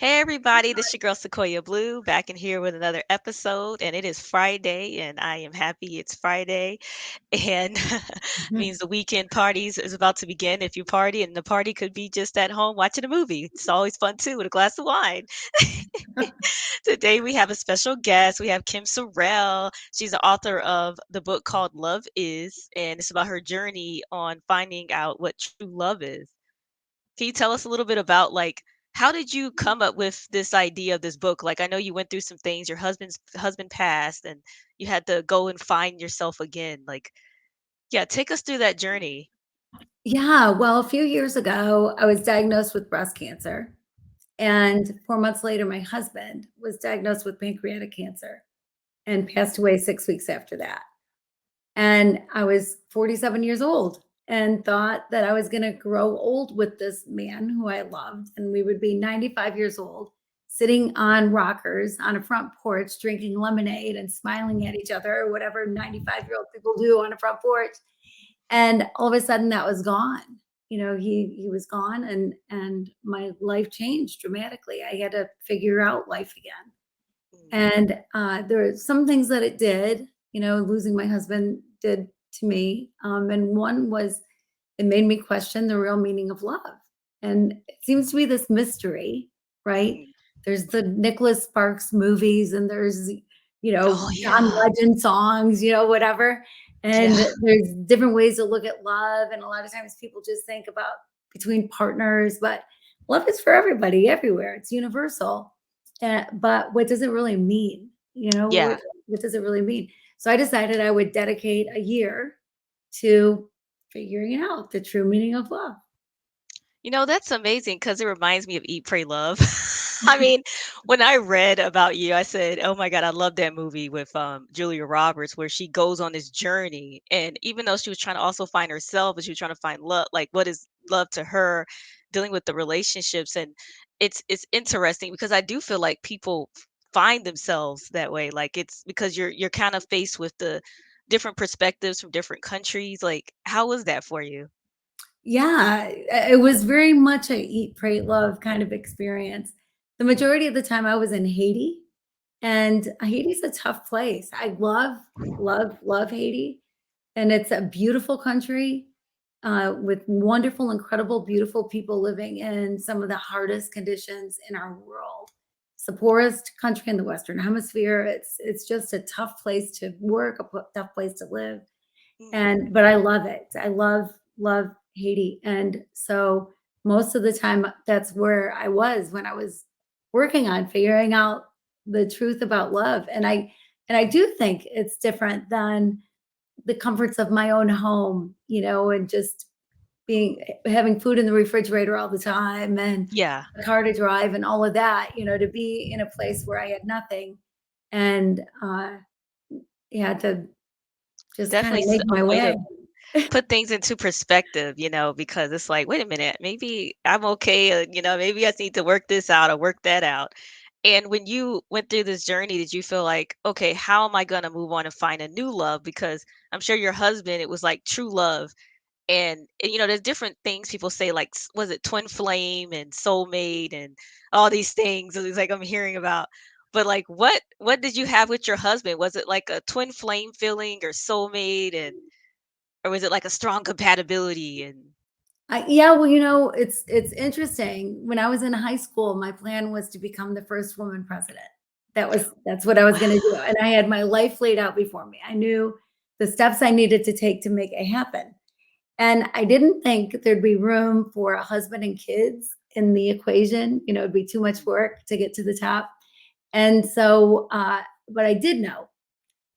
Hey everybody, this is your girl Sequoia Blue back in here with another episode, and it is Friday, and I am happy it's Friday, and Mhm. means the weekend parties is about to begin. If you party, and the party could be just at home watching a movie, it's always fun too with a glass of wine. Today we have a special guest. We have Kim Sorrelle. She's the author of the book called Love Is, and it's about her journey on finding out what true love is. Can you tell us a little bit about like how did you come up with this idea of this book? Like I know you went through some things, your husband passed and you had to go and find yourself again. Like, yeah, take us through that journey. Yeah, well, a few years ago, I was diagnosed with breast cancer, and 4 months later, my husband was diagnosed with pancreatic cancer and passed away 6 weeks after that. And I was 47 years old and thought that I was gonna grow old with this man who I loved, and we would be 95 years old, sitting on rockers on a front porch, drinking lemonade and smiling at each other or whatever 95-year-old people do on a front porch. And all of a sudden that was gone. He was gone and my life changed dramatically. I had to figure out life again. Mm. And there are some things that it did, losing my husband did to me. And one was it made me question the real meaning of love. And it seems to be this mystery, right? Mm. There's the Nicholas Sparks movies and there's, Oh John yeah. Legend songs, whatever. And Yeah. there's different ways to look at love. And a lot of times people just think about between partners, but love is for everybody, everywhere. It's universal. But what does it really mean? Yeah. What does it really mean? So I decided I would dedicate a year to figuring out the true meaning of love. That's amazing because it reminds me of Eat, Pray, Love. I mean, when I read about you, I said, "Oh my God, I love that movie with Julia Roberts, where she goes on this journey, and even though she was trying to also find herself, but she was trying to find love, like what is love to her, dealing with the relationships, and it's interesting because I do feel like people find themselves that way, like it's because you're kind of faced with the different perspectives from different countries. Like, how was that for you? Yeah, it was very much a eat, pray, love kind of experience. The majority of the time I was in Haiti, and Haiti's a tough place. I love, love, love Haiti, and it's a beautiful country, with wonderful, incredible, beautiful people living in some of the hardest conditions in our world. It's the poorest country in the Western Hemisphere. It's just a tough place to work, tough place to live. Mm. But I love it. I love Haiti, and so most of the time, that's where I was when I was working on figuring out the truth about love, and I do think it's different than the comforts of my own home, and just being having food in the refrigerator all the time and Yeah. a car to drive and all of that, to be in a place where I had nothing and, yeah, to just kinda Definitely make a my way way. to put things into perspective, because it's like, wait a minute, maybe I'm okay, maybe I need to work this out or work that out. And when you went through this journey, did you feel like, okay, how am I going to move on and find a new love? Because I'm sure your husband, it was like true love. And there's different things people say, like, was it twin flame and soulmate and all these things? It's like I'm hearing about. But like, what did you have with your husband? Was it like a twin flame feeling or soulmate, and or was it like a strong compatibility and Yeah, well, it's interesting. When I was in high school, my plan was to become the first woman president. That's what I was gonna do, wow. and I had my life laid out before me. I knew the steps I needed to take to make it happen, and I didn't think there'd be room for a husband and kids in the equation. It'd be too much work to get to the top, and so, but I did know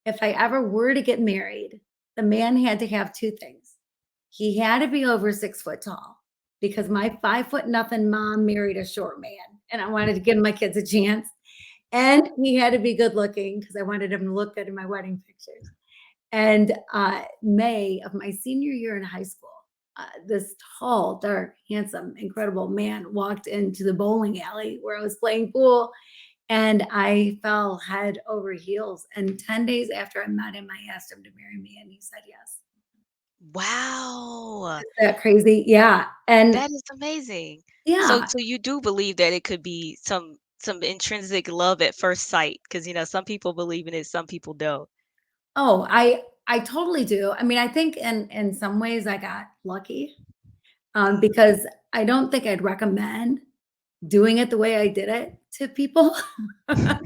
if I ever were to get married, the man had to have 2 things. He had to be over 6 foot tall because my 5 foot nothing mom married a short man, and I wanted to give my kids a chance. And he had to be good looking because I wanted him to look good in my wedding pictures. And May of my senior year in high school, this tall, dark, handsome, incredible man walked into the bowling alley where I was playing pool, and I fell head over heels. And 10 days after I met him, I asked him to marry me, and he said yes. Wow. Is that crazy? Yeah. And That is amazing. Yeah. So you do believe that it could be some intrinsic love at first sight, because some people believe in it, some people don't. Oh, I totally do. I mean, I think in some ways I got lucky, Mhm. because I don't think I'd recommend doing it the way I did it to people. But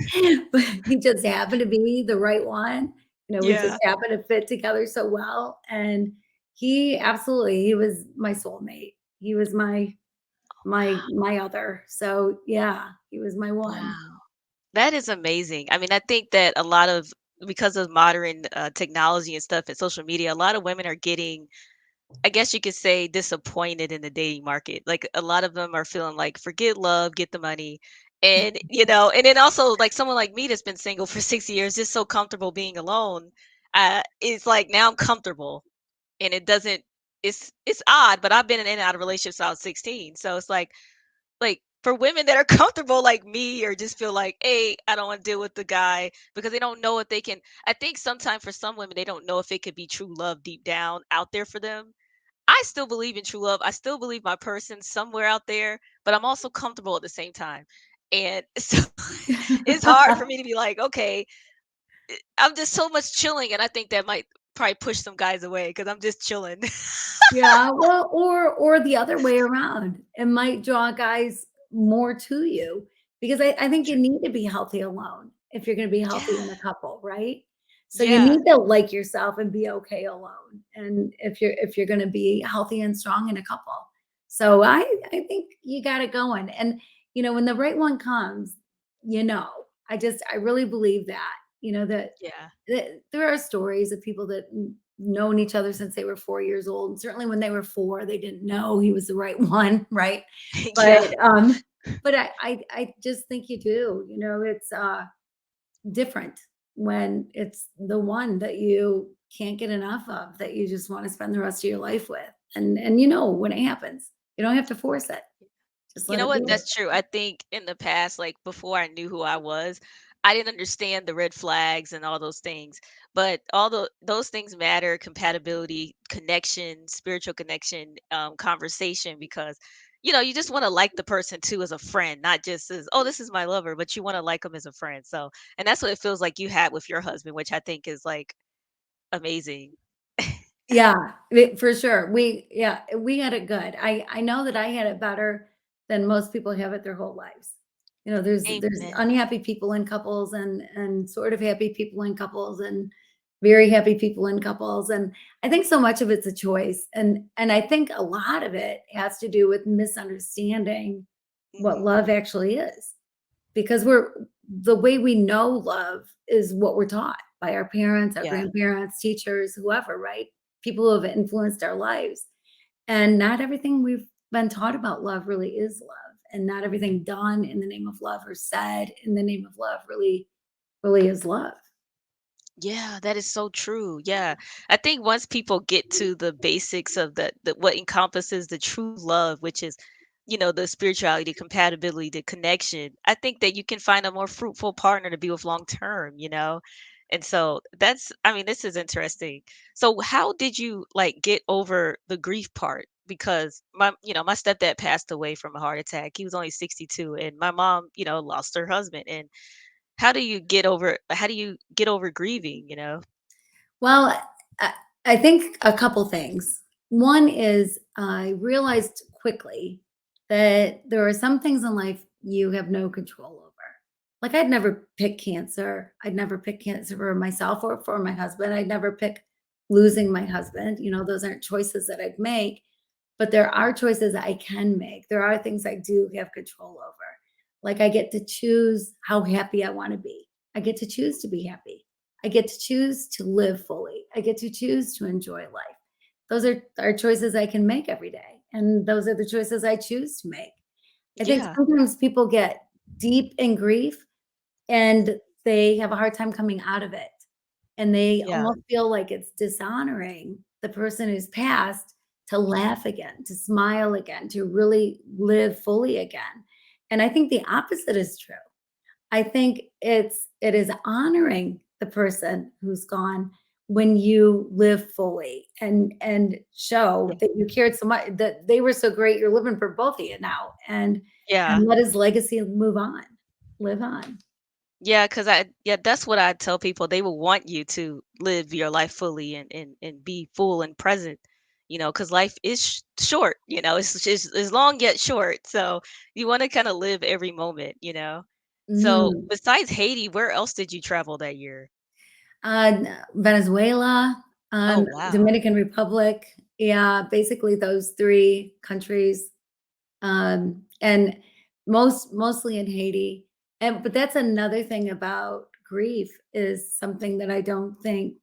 he just happened to be the right one. We just Yeah. happened to fit together so well, and he was my soulmate. He was my other. So, yeah, he was my one. Wow. That is amazing. I mean, I think that a lot of because of modern technology and stuff and social media, a lot of women are getting, I guess you could say, disappointed in the dating market. Like a lot of them are feeling like, forget love, get the money. And then also like someone like me that's been single for 6 years, just so comfortable being alone. It's like now I'm comfortable, and it doesn't. It's odd, but I've been in and out of relationships since I was 16. So it's like for women that are comfortable like me, or just feel like, hey, I don't want to deal with the guy, because they don't know if they can. I think sometimes for some women, they don't know if it could be true love deep down out there for them. I still believe in true love. I still believe my person's somewhere out there, but I'm also comfortable at the same time. And so it's hard for me to be like, okay, I'm just so much chilling. And I think that might probably push some guys away because I'm just chilling. Yeah, well, or the other way around. It might draw guys more to you because I think you True. need to be healthy alone if you're gonna be healthy Yeah. in a couple, right? So you Yeah. need to like yourself and be okay alone, and if you're gonna be healthy and strong in a couple. So I think you got it going, and, when the right one comes, you know, I really believe that, that Yeah. there are stories of people that known each other since they were 4 years old. And certainly when they were four, they didn't know he was the right one, right? But Yeah. but I just think you do. It's different when it's the one that you can't get enough of, that you just want to spend the rest of your life with. And when it happens, you don't have to force it. Just You let know it be. what? That's true. I think in the past, like before I knew who I was, I didn't understand the red flags and all those things. But all those things matter: compatibility, connection, spiritual connection, conversation, because you just want to like the person too as a friend, not just as, oh, this is my lover, but you want to like them as a friend. So, and that's what it feels like you had with your husband, which I think is like amazing. Yeah, for sure. We had it good. I know that I had it better than most people have it their whole lives. There's Amen. unhappy people in couples, and sort of happy people in couples, and very happy people in couples, and I think so much of it's a choice, and I think a lot of it has to do with misunderstanding what Hmm. love actually is, because the way we know love is what we're taught by our parents, our Yeah. grandparents, teachers, whoever, right? People who have influenced our lives. And not everything we've been taught about love really is love. And not everything done in the name of love or said in the name of love really is love. Yeah, that is so true. Yeah. I think once people get to the basics of the what encompasses the true love, which is, the spirituality, compatibility, the connection, I think that you can find a more fruitful partner to be with long term. And so I mean, this is interesting. So how did you like get over the grief part? Because my stepdad passed away from a heart attack. He was only 62, and my mom, lost her husband. And how do you get over grieving? Well, I, I think a couple things. One is I realized quickly that there are some things in life you have no control over. Like I'd never pick cancer. I'd never pick cancer for myself or for my husband. I'd never pick losing my husband. Those aren't choices that I'd make, but there are choices I can make. There are things I do have control over. Like I get to choose how happy I want to be. I get to choose to be happy. I get to choose to live fully. I get to choose to enjoy life. Those are choices I can make every day. And those are the choices I choose to make. I think Yeah, sometimes people get deep in grief and they have a hard time coming out of it. And they yeah, almost feel like it's dishonoring the person who's passed to laugh again, to smile again, to really live fully again. And I think the opposite is true. I think it is honoring the person who's gone when you live fully and Yeah. show that you cared so much, that they were so great, you're living for both of you now, Yeah. and let his legacy move on, live on. Yeah, cause yeah, that's what I tell people. They will want you to live your life fully and be full and present, cause life is short, it's long yet short. So you wanna kinda live every moment. So Mhm. besides Haiti, where else did you travel that year? Venezuela, Oh, wow. Dominican Republic, yeah, basically those 3 countries, and mostly in Haiti. And but that's another thing about grief, is something that I don't think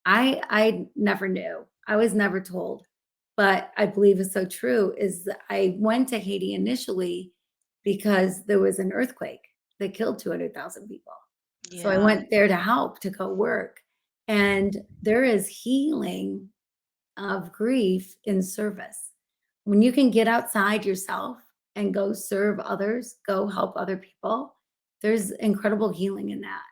I never knew. I was never told, but I believe is so true, is that I went to Haiti initially because there was an earthquake that killed 200,000 people. So I Yeah. went there to help, to go work. And there is healing of grief in service. When you can get outside yourself and go serve others, go help other people, there's incredible healing in that.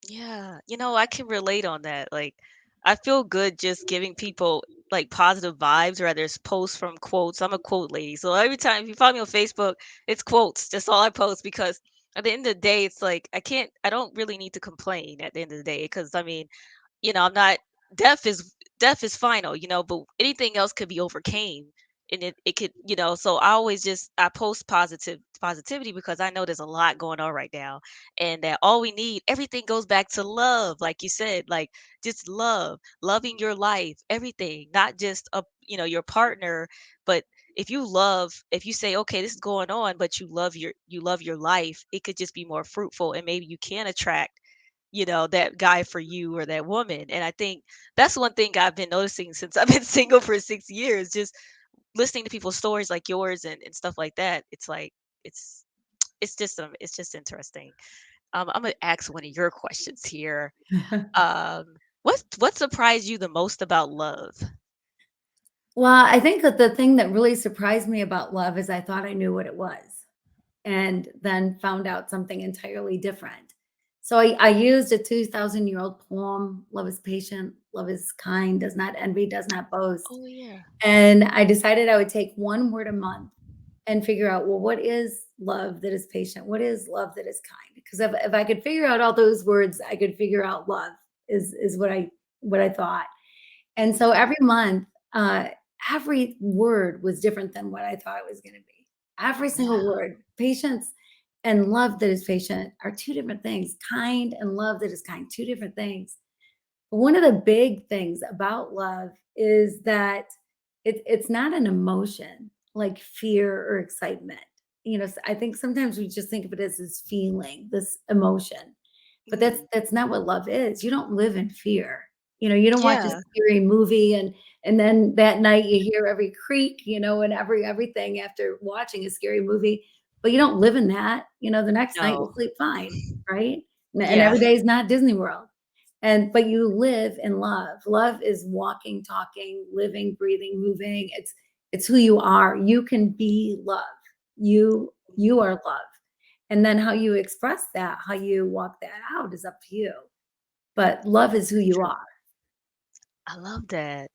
Yeah, I can relate on that. Like, I feel good just giving people like positive vibes, whether it's posts from quotes. I'm a quote lady. So every time if you follow me on Facebook, it's quotes. That's all I post because at the end of the day, it's like I don't really need to complain at the end of the day because I mean, I'm not death is final, but anything else could be overcame. And it could, so I always just I post positivity because I know there's a lot going on right now. And that all we need, everything goes back to love, like you said, like just loving your life, everything, not just your partner, but if you say, okay, this is going on, but you love your life, it could just be more fruitful and maybe you can attract that guy for you or that woman. And I think that's one thing I've been noticing since I've been single for 6 years, just listening to people's stories like yours and stuff like that. It's like, it's, it's just interesting. I'm going to ask one of your questions here. What surprised you the most about love? Well, I think that the thing that really surprised me about love is I thought I knew what it was, and then found out something entirely different. So I used a 2,000-year-old poem, love is patient, love is kind, does not envy, does not boast. Oh yeah. And I decided I would take one word a month and figure out, well, what is love that is patient? What is love that is kind? Because if I could figure out all those words, I could figure out love, is what I thought. And so Mhm. every month, every word was different than what I thought it was going to be. Every single Yeah. word, patience and love that is patient are two different things. Kind and love that is kind, two different things. One of the big things about love is that it's not an emotion like fear or excitement. I think sometimes we just think of it as this feeling, this emotion, but that's Mhm. that's not what love is. You don't live in fear. You don't watch a Yeah. scary movie and then that night you hear every creak, and everything after watching a scary movie, but you don't live in that. The next night you No. sleep fine, right? And Yeah. every day is not Disney World. But you live in love. Love is walking, talking, living, breathing, moving. It's who you are. You can be love. You are love. And then how you express that, how you walk that out is up to you. But love is who you True. are. I love that.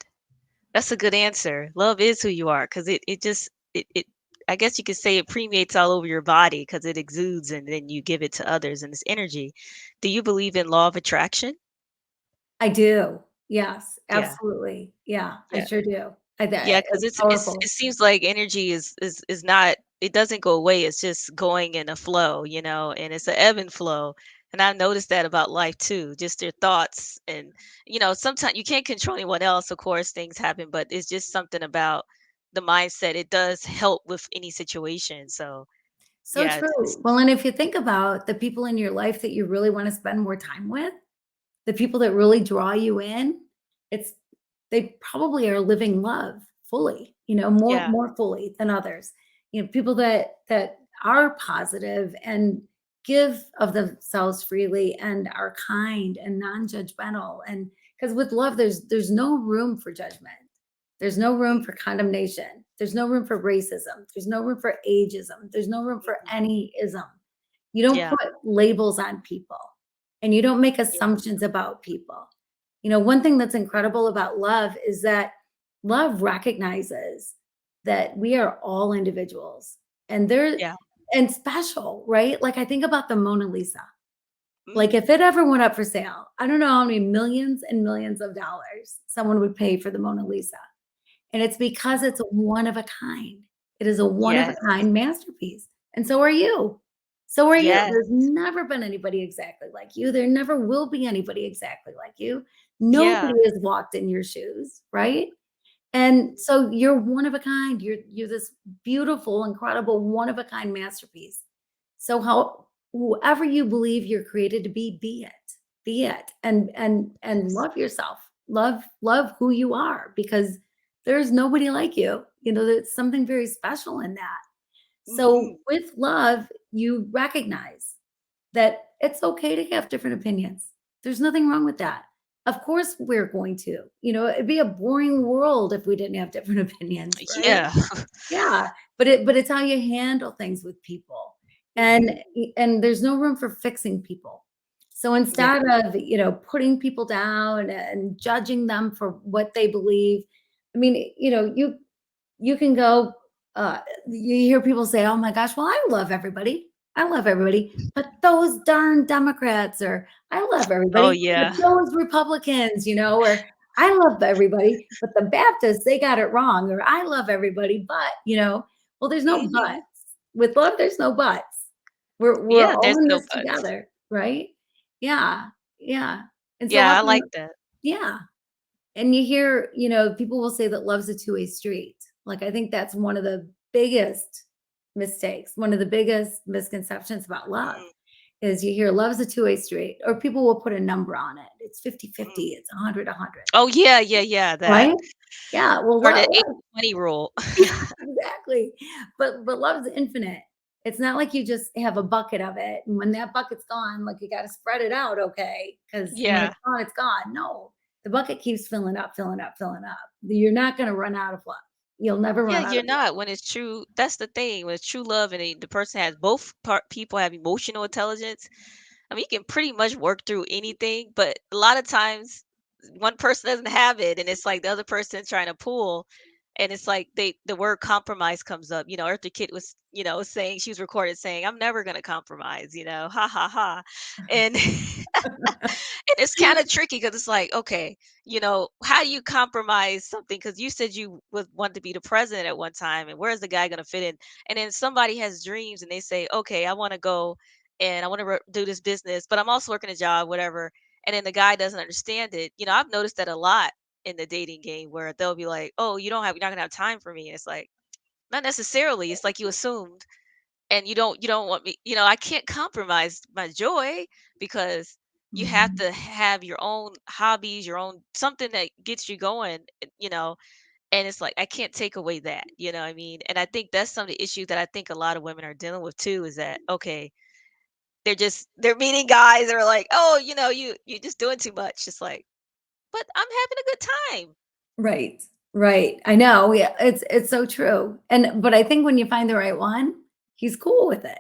That's a good answer. Love is who you are because it just it I guess you could say it permeates all over your body because it exudes and then you give it to others and it's energy. Do you believe in law of attraction? I do. Yes, Yeah. absolutely. Yeah, I Yeah. sure do. Yeah, because It's it powerful. seems like energy is not it doesn't go away. It's just going in a flow, and it's an ebb and flow. And I noticed that about life too, just their thoughts and sometimes you can't control anyone else, of course, things happen, but it's just something about the mindset. It does help with any situation. So So yeah, true. Well, and if you think about the people in your life that you really want to spend more time with, the people that really draw you in, it's they probably are living love fully, more yeah, more fully than others. People that are positive and give of themselves freely and are kind and non-judgmental. And because with love, there's no room for judgment. There's no room mhm, for condemnation. There's no room for racism. There's no room for ageism. There's no room for mhm, any ism. You don't yeah, put labels on people and you don't make yeah, assumptions about people. One thing that's incredible about love is that love recognizes that we are all individuals and they're Yeah. and special, right? Like I think about the Mona Lisa. Like Mm. if it ever went up for sale, I don't know how many millions and millions of dollars someone would pay for the Mona Lisa. And it's because it's a one of a kind. It is a one of a Yes. kind masterpiece. And so are you. So are you. Yes. There's never been anybody exactly like you. There never will be anybody exactly like you. Yeah. Nobody has walked in your shoes, right? And so you're one of a kind. You're this beautiful, incredible, one of a kind masterpiece. So how whoever you believe you're created to be it. Be it. And Yes. love yourself. Love who you are because there's nobody like you. There's something very special in that. So Mhm. with love, you recognize that it's okay to have different opinions. There's nothing wrong with that. Of course, we're going to. It'd be a boring world if we didn't have different opinions, right? Yeah. Yeah, but it's how you handle things with people. And Mhm. and there's no room for fixing people. So Yeah. instead of, putting people down and judging them for what they believe, I mean, you can go, you hear people say, "Oh my gosh, well, I love everybody. I love everybody." But those darn Democrats, or I love Oh, everybody, but yeah. those Republicans, or I love everybody, but the Baptists, they got it wrong, or I love everybody, well, there's no Mhm. buts. With love, there's no buts. We're Yeah, all there's in no this buts. together, right? Yeah, yeah. And so Yeah, I often, like that. yeah. And you hear, people will say that love's a two-way street. Like, I think that's one of the biggest mistakes, one of the biggest misconceptions about love Mm, is you hear love's a two-way street, or people will put a number on it. It's 50-50, mm. it's 100-100, Oh, yeah, yeah, yeah, that. right? Yeah, well, Or the love 80/20 rule. yeah, exactly. But love's infinite. It's not like you just have a bucket of it, and when that bucket's gone, like, you gotta spread it out, okay? Because when Yeah. it's gone, it's gone. No, the bucket keeps filling up, filling up, filling up. You're not gonna run out of love. You'll never Yeah, run out you're of love. not when it's true. That's the thing. When it's true love and the person has both people have emotional intelligence. I mean, you can pretty much work through anything, but a lot of times one person doesn't have it, and it's like the other person trying to pull, and it's like the word compromise comes up. Eartha Kitt was saying she was recorded saying, "I'm never gonna compromise," ha ha ha, and and it's kind of tricky because it's like, okay, how do you compromise something? Because you said you would want to be the president at one time, and where's the guy going to fit in? And then somebody has dreams, and they say, okay, I want to go and I want to do this business, but I'm also working a job, whatever. And then the guy doesn't understand it. I've noticed that a lot in the dating game where they'll be like, oh, you're not gonna have time for me. And it's like, not necessarily. It's like you assumed and you don't want me, I can't compromise my joy because you have Mhm. to have your own hobbies, your own something that gets you going, and it's like I can't take away that, what I mean? And I think that's some of the issues that I think a lot of women are dealing with too, is that okay, they're meeting guys that are like, oh, you're just doing too much. It's like, but I'm having a good time. Right, right. I know, yeah, it's so true. But I think when you find the right one, he's cool with it.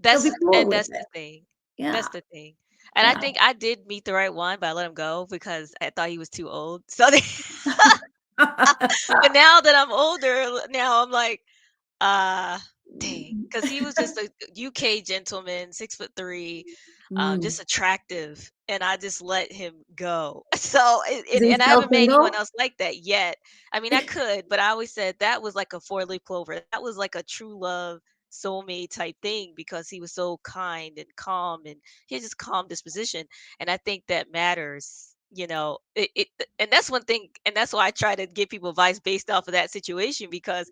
He'll be cool with That's the it. thing. That's Yeah, the thing. And I yeah. think I did meet the right one, but I let him go because I thought he was too old. So but now that I'm older, now I'm like, uh, dang, because he was just a UK gentleman, 6'3", Mm. just attractive, and I just let him go. So, Is and he and I still haven't met anyone single? else like that yet. I mean, I could, but I always said that was like a four-leaf clover. That was like a true love soulmate type thing because he was so kind and calm, and he had just calm disposition, and I think that matters. And that's one thing, and that's why I try to give people advice based off of that situation because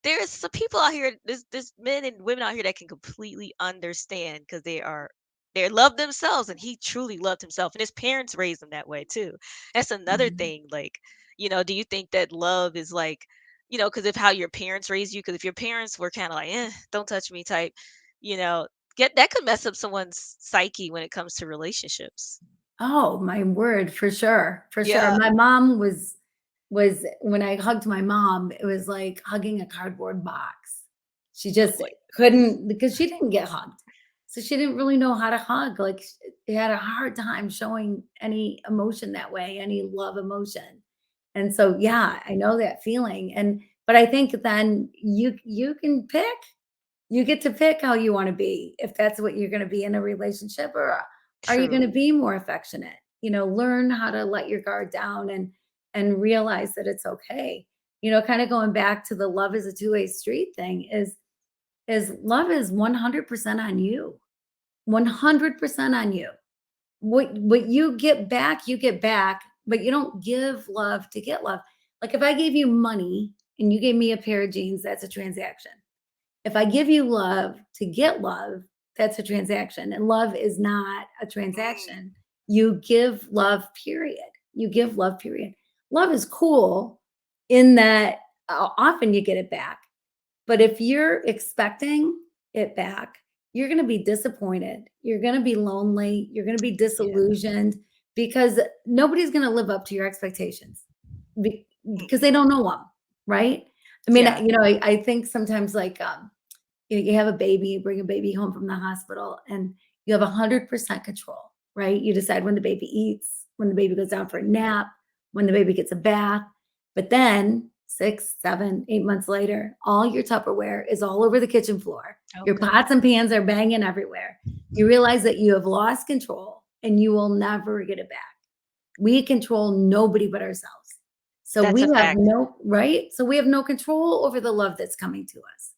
there's some people out here, there's men and women out here that can completely understand because they love themselves, and he truly loved himself, and his parents raised him that way too. That's another Mhm. thing. Like, do you think that love is like, because of how your parents raised you? Because if your parents were kind of like, don't touch me type, you know, get that could mess up someone's psyche when it comes to relationships. Oh, my word, for sure, for sure. Yeah. My mom was when I hugged my mom, it was like hugging a cardboard box. She Oh just my goodness. couldn't because she didn't get hugged. So she didn't really know how to hug. Like, had a hard time showing any emotion that way, any love emotion. And so, yeah, I know that feeling. And but I think then you can pick. You get to pick how you want to be. If that's what you're going to be in a relationship, or are you going True. to be more affectionate? Learn how to let your guard down and realize that it's okay. Kind of going back to the love is a two-way street thing is love is 100% on you. 100% on you. What you get back, but you don't give love to get love. Like if I gave you money and you gave me a pair of jeans, that's a transaction. If I give you love to get love, that's a transaction. And love is not a Mm, transaction. You give love, period. You give love, period. Love is cool in that often you get it back. But if you're expecting it back, you're going to be disappointed. You're going to be lonely. You're going to be yeah. disillusioned because nobody's going to live up to your expectations be- Mm, because they don't know them, right? I mean, yeah. I think sometimes like you have a baby, you bring a baby home from the hospital, and you have 100% control, right? You decide when the baby eats, when the baby goes down for a nap, when the baby gets a bath. But then 6, 7, 8 months later, all your Tupperware is all over the kitchen floor. Oh Your pots goodness. and pans are banging everywhere. You realize that you have lost control and you will never get it back. We control nobody but ourselves. So That's we a have fact. no right? So we have no control over the love that's coming to us.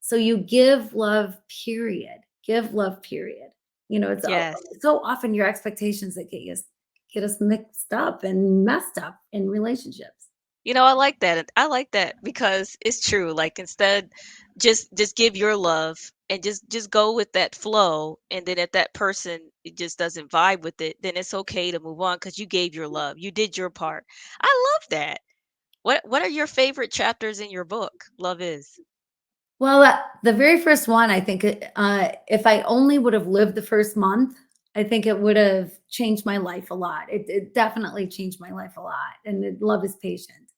So you give love, period. Give love, period. Yes. It's so often your expectations that get us mixed up and messed up in relationships. I like that. I like that because it's true. Like instead, just give your love and just go with that flow. And then if that person it just doesn't vibe with it, then it's okay to move on because you gave your love. You did your part. I love that. What are your favorite chapters in your book? Love is. Well, the very first one, I think, if I only would have lived the first month, I think it would have changed my life a lot. It definitely changed my life a lot. And love is patient.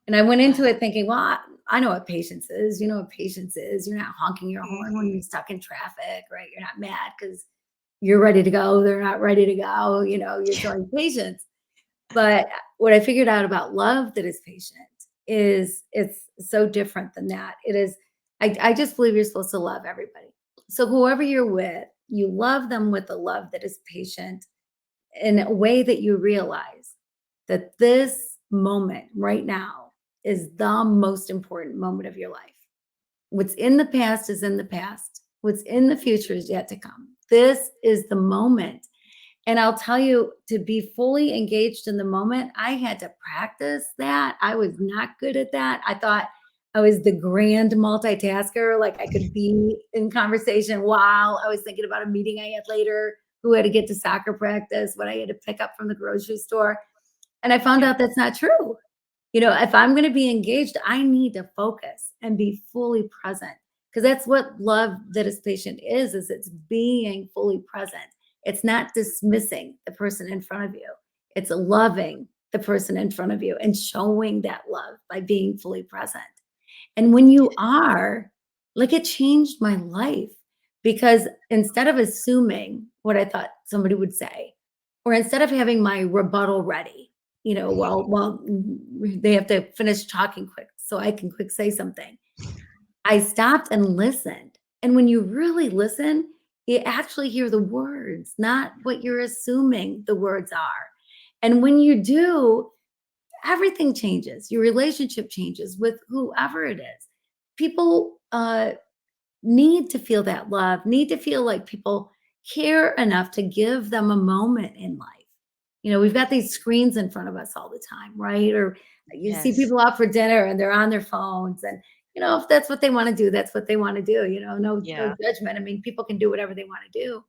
And I went into Yes. it thinking, well, I know what patience is. You know what patience is. You're not honking your horn when Hmm. you're stuck in traffic, right? You're not mad because you're ready to go. They're not ready to go. You're showing patience. But what I figured out about love that is patient is it's so different than that. I just believe you're supposed to love everybody. So whoever you're with, you love them with a love that is patient in a way that you realize that this moment right now is the most important moment of your life. What's in the past is in the past. What's in the future is yet to come. This is the moment. And I'll tell you, to be fully engaged in the moment, I had to practice that. I was not good at that. I thought I was the grand multitasker, like I could be in conversation while I was thinking about a meeting I had later, who had to get to soccer practice, what I had to pick up from the grocery store. And I found Yeah. out that's not true. If I'm going to be engaged, I need to focus and be fully present because that's what love that is patient is it's being fully present. It's not dismissing the person in front of you. It's loving the person in front of you and showing that love by being fully present. And when you are, like it changed my life because instead of assuming what I thought somebody would say, or instead of having my rebuttal ready, while they have to finish talking quick so I can quick say something, I stopped and listened. And when you really listen, you actually hear the words, not what you're assuming the words are. And when you do, everything changes. Your relationship changes with whoever it is. People need to feel that love, need to feel like people care enough to give them a moment in life. We've got these screens in front of us all the time, right? Or you see Yes. people out for dinner and they're on their phones. And, if that's what they want to do, that's what they want to do. No Yeah. judgment. I mean, people can do whatever they want to do.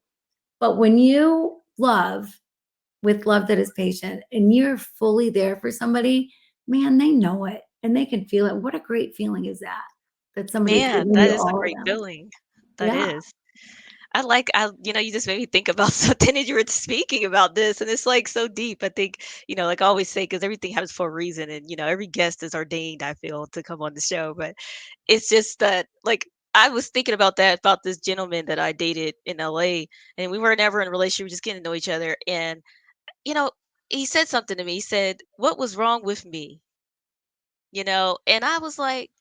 But when you love with love that is patient and you're fully there for somebody, man, they know it and they can feel it. What a great feeling is that? That somebody's Man, giving that you is a all of great them. feeling. That Yeah. is. You just made me think about something as you were speaking about this, and it's like so deep. I think, like I always say, because everything happens for a reason, and every guest is ordained, I feel, to come on the show. But it's just that, like, I was thinking about that, about this gentleman that I dated in LA, and we were never in a relationship, we were just getting to know each other, and, you know, he said something to me, he said, "What was wrong with me?" And I was like,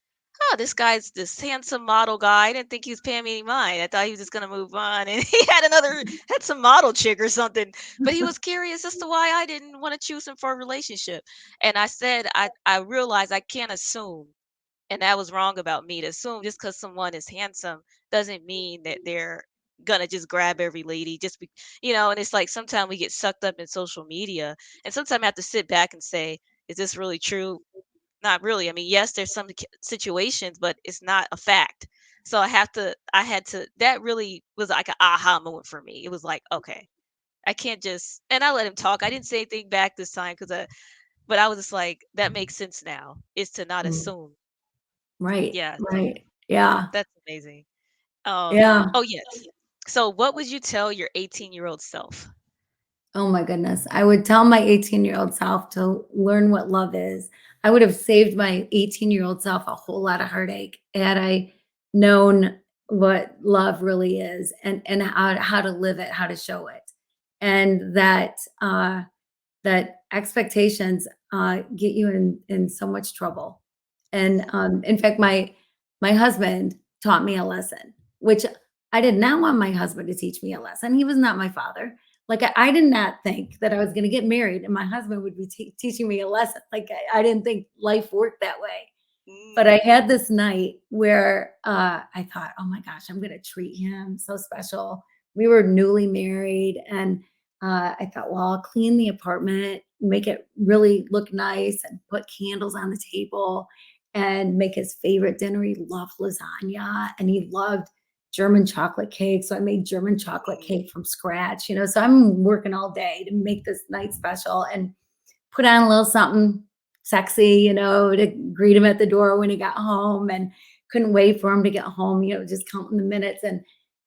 "Oh, this guy's this handsome model guy. I didn't think he was paying me any mind. I thought he was just gonna move on." And he had some model chick or something. But he was curious as to why I didn't want to choose him for a relationship. And I said, I realized I can't assume. And that was wrong about me to assume just because someone is handsome doesn't mean that they're gonna just grab every lady and it's like sometimes we get sucked up in social media and sometimes I have to sit back and say, is this really true? Not really. I mean, yes, there's some situations, but it's not a fact. So I had to, that really was like an aha moment for me. It was like, okay, I can't just, and I let him talk. I didn't say anything back this time but I was just like, that makes sense now, is to not Mm, assume. right, Yeah. So right. Yeah, that's amazing. yeah. Oh, yes. So what would you tell your 18-year-old self? Oh my goodness. I would tell my 18-year-old self to learn what love is. I would have saved my 18-year-old self a whole lot of heartache had I known what love really is and how to live it, how to show it. And that expectations get you in so much trouble. And in fact, my husband taught me a lesson, which I did not want my husband to teach me a lesson. He was not my father. Like I did not think that I was going to get married and my husband would be teaching me a lesson. Like I didn't think life worked that way. But I Mm. had this night where, I thought, "Oh my gosh, I'm gonna treat him so special." We were newly married, and, I thought, "Well, I'll clean the apartment, make it really look nice, and put candles on the table, and make his favorite dinner." He loved lasagna, and he loved German chocolate cake, so I made German chocolate Mm. cake from scratch, so I'm working all day to make this night special, and put on a little something sexy, to greet him at the door when he got home and couldn't wait for him to get home, just counting the minutes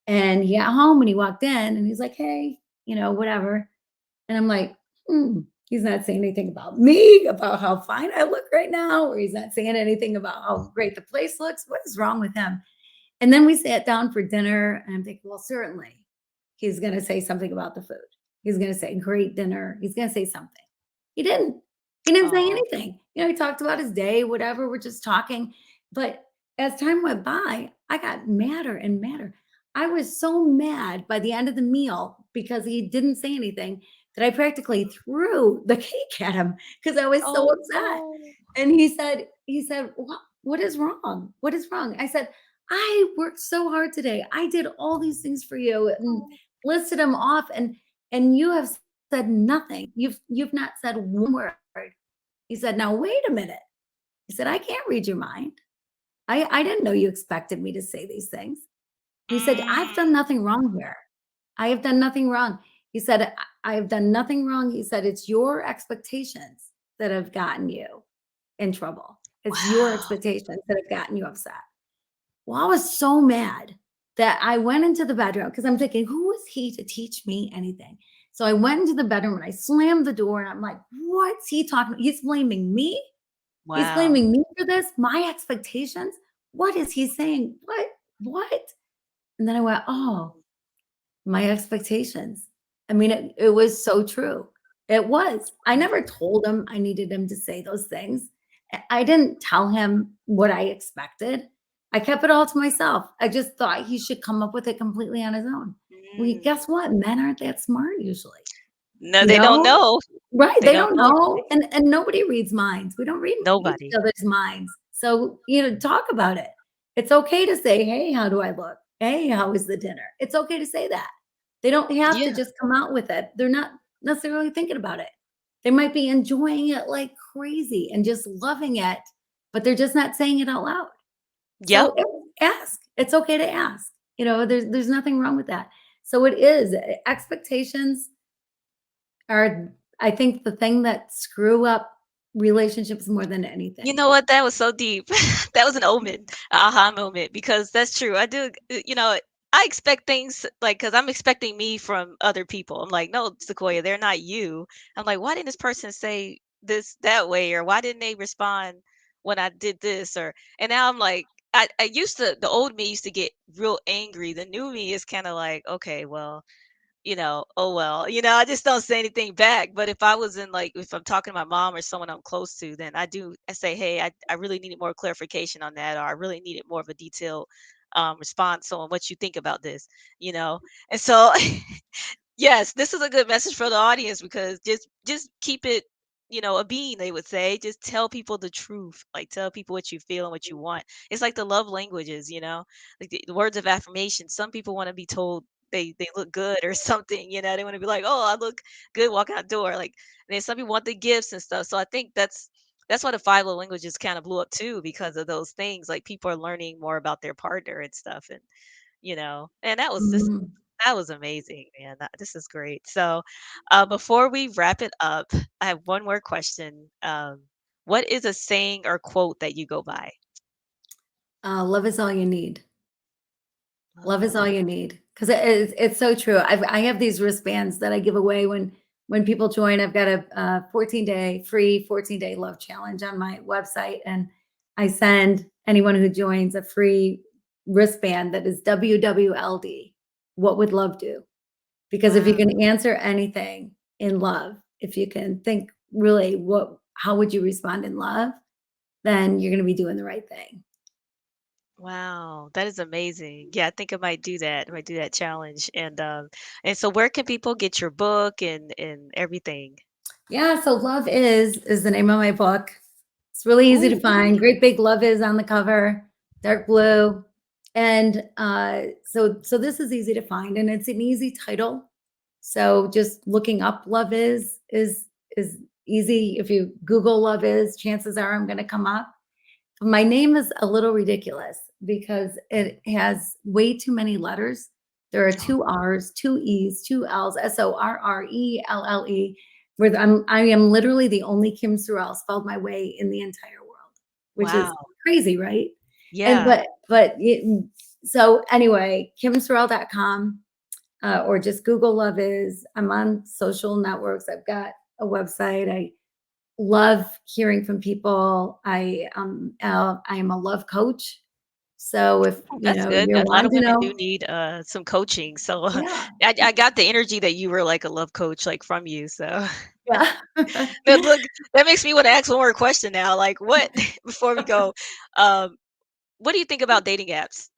and he got home and he walked in and he's like, "Hey, whatever." And I'm like, he's not saying anything about me, about how fine I look right now, or he's not saying anything about how great the place looks. What is wrong with him? And then we sat down for dinner, and I'm thinking, well, certainly he's going to say something about the food. He's going to say, "Great dinner." He's going to say something. He didn't. He didn't say Oh. anything. He talked about his day, whatever. We're just talking. But as time went by, I got madder and madder. I was so mad by the end of the meal because he didn't say anything that I practically threw the cake at him because I was so Oh, upset. no. And he said, what is wrong? What is wrong? I said, "I worked so hard today. I did all these things for you and Oh. listed them off and you have said nothing. You've not said one word." He said, "Now wait a minute." He said, "I can't read your mind. I didn't know you expected me to say these things." He said, "I've done Mm. nothing wrong here. I have done nothing wrong." He said, I have done nothing wrong." He said, "It's your expectations that have gotten you in trouble. It's your Wow. expectations that have gotten you upset." Well, I was so mad that I went into the bedroom because I'm thinking, who is he to teach me anything? So I went into the bedroom and I slammed the door and I'm like, what's he talking? He's blaming me. He's Wow. blaming me for this, my expectations. What is he saying? What? What? And then I went, oh, my expectations. I mean, it was so true. It was. I never told him I needed him to say those things. I didn't tell him what I expected. I kept it all to myself. I just thought he should come up with it completely on his own. Well, Mm. guess what? Men aren't that smart usually. No, You they don't know? know. Right, They they don't don't know know, everything. and nobody reads minds. We don't read each Nobody. other's minds. So, talk about it. It's okay to say, "Hey, how do I look? Hey, how was the dinner?" It's okay to say that. They don't have to Yeah. just come out with it. They're not necessarily thinking about it. They might be enjoying it like crazy and just loving it, but they're just not saying it out loud. Yep. So, ask. It's okay to ask. There's nothing wrong with that. So it is, expectations are, I think, the thing that screw up relationships more than You anything. know what? That was so deep. That was an omen, a aha moment, because that's true. I do, I expect things like, because I'm expecting me from other people. I'm like, no, Sequoia, they're not you. I'm like, why didn't this person say this that way? Or why didn't they respond when I did this? And now I'm like, I used to the old me used to get real angry. The new me is kind of like, okay, well, oh well, I just don't say anything back. But if I was in like if I'm talking to my mom or someone I'm close to, then I say, hey, I really needed more clarification on that, or I really needed more of a detailed response on what you think about this, you know. And so yes, this is a good message for the audience because just keep it, a bean, they would say. Just tell people the truth. Like tell people what you feel and what you want. It's like the love languages, like the words of affirmation. Some people want to be told they look good or something, They want to be like, "Oh, I look good walking out the door." Like and then some people want the gifts and stuff. So I think that's why the five love languages kind of blew up too because of those things. Like people are learning more about their partner and stuff and Mhm. that was amazing, man. This is great. So, before we wrap it up, I have one more question. What is a saying or quote that you go by? Love is all you need. Love Love is is all all you. you need, 'cause it's so true. I have these wristbands that I give away when people join. I've got a 14-day free 14-day love challenge on my website, and I send anyone who joins a free wristband that is WWLD. What would love do? Because if you Wow, can answer anything in love, if you can think really how would you respond in love, then you're gonna be doing the right thing. wow, that is amazing. Yeah, I think I might do that. I might do that challenge. And so where can people get your book and everything? Yeah, so Love is the name of my book. It's really easy to Ooh, find. Great big Love is on the cover, dark blue. And so this is easy to find and it's an easy title. So just looking up Love is easy. If you Google Love is, chances are I'm going to come up. My name is a little ridiculous because it has way too many letters. There are oh, 2 R's, 2 E's, 2 L's, Sorrelle, where I am literally the only Kim Sorrelle spelled my way in the entire world, which is wow. crazy, right? And Yeah. but it so anyway, kimsorrelle.com, or just Google Love is. I'm on social networks. I've got a website. I love hearing from people. I am a love coach. So if, Oh, that's good. you're A lot wanting of to women do know. need some coaching. So Yeah. I got the energy that you were like a love coach, like from you. So Yeah. now look, that makes me want to ask one more question now. Like what before we go, um, what do you think about dating apps?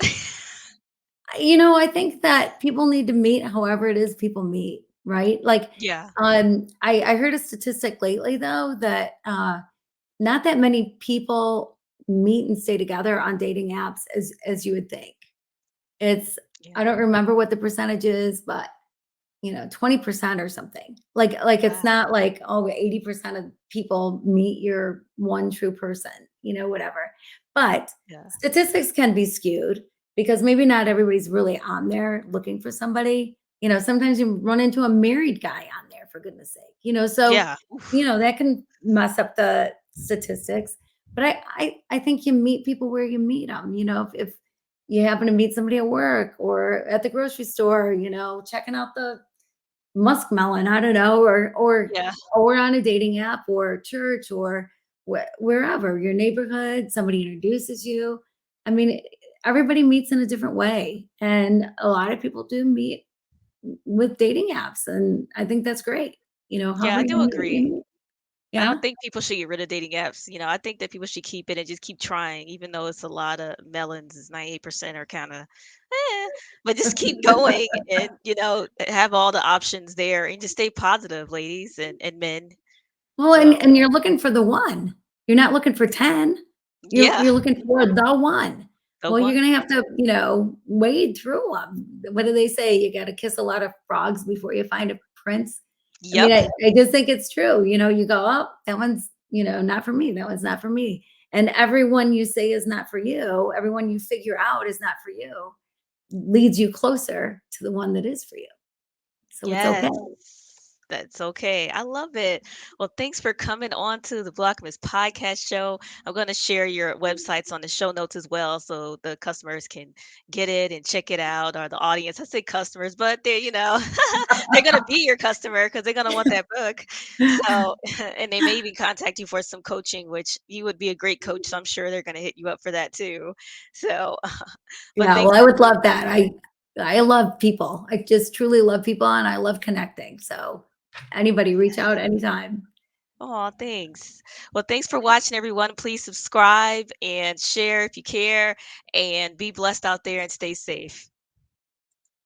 I think that people need to meet however it is people meet, right? Like, Yeah. I heard a statistic lately though that not that many people meet and stay together on dating apps as you would think. It's Yeah. I don't remember what the percentage is, but 20% or something. Like it's Wow. not like, oh, 80% of people meet your one true person, whatever. But Yeah. statistics can be skewed because maybe not everybody's really on there looking for somebody. Sometimes you run into a married guy on there for goodness sake. So, Yeah. Oof. that can mess up the statistics. But I think you meet people where you meet them. If you happen to meet somebody at work or at the grocery store, checking out the muskmelon, I don't know, Yeah. or on a dating app or church or wherever, your neighborhood, somebody introduces you. I mean, everybody meets in a different way, and a lot of people do meet with dating apps, and I think that's great. Yeah, However I you do meet, you agree. meet. I Yeah. don't think people should get rid of dating apps. I think that people should keep it and just keep trying, even though it's a lot of melons, is 98% are kind of, but just keep going and, have all the options there and just stay positive, ladies and men. Well, and So, and you're looking for the one. You're not looking for 10. You're yeah, you're looking for the one. the Well, you're one. gonna have to, wade through them. What do they say? You gotta kiss a lot of frogs before you find a prince. I mean, Yep. I just think it's true. You go, "Oh, that one's, not for me. That one's not for me." And everyone you say is not for you, everyone you figure out is not for you, leads you closer to the one that is for you. So it's Yes. okay. That's okay. I love it. Well, thanks for coming on to the Blockmas podcast show. I'm going to share your websites on the show notes as well so the customers can get it and check it out, or the audience. I say customers, but they're, they're going to be your customer because they're going to want that book. So, and they may even contact you for some coaching, which you would be a great coach. So I'm sure they're going to hit you up for that too. So, but Yeah, well, thanks I for would love that. I love people. I just truly love people and I love connecting. So anybody reach out anytime. Oh, thanks. Well, thanks for watching, everyone. Please subscribe and share if you care, and be blessed out there and stay safe.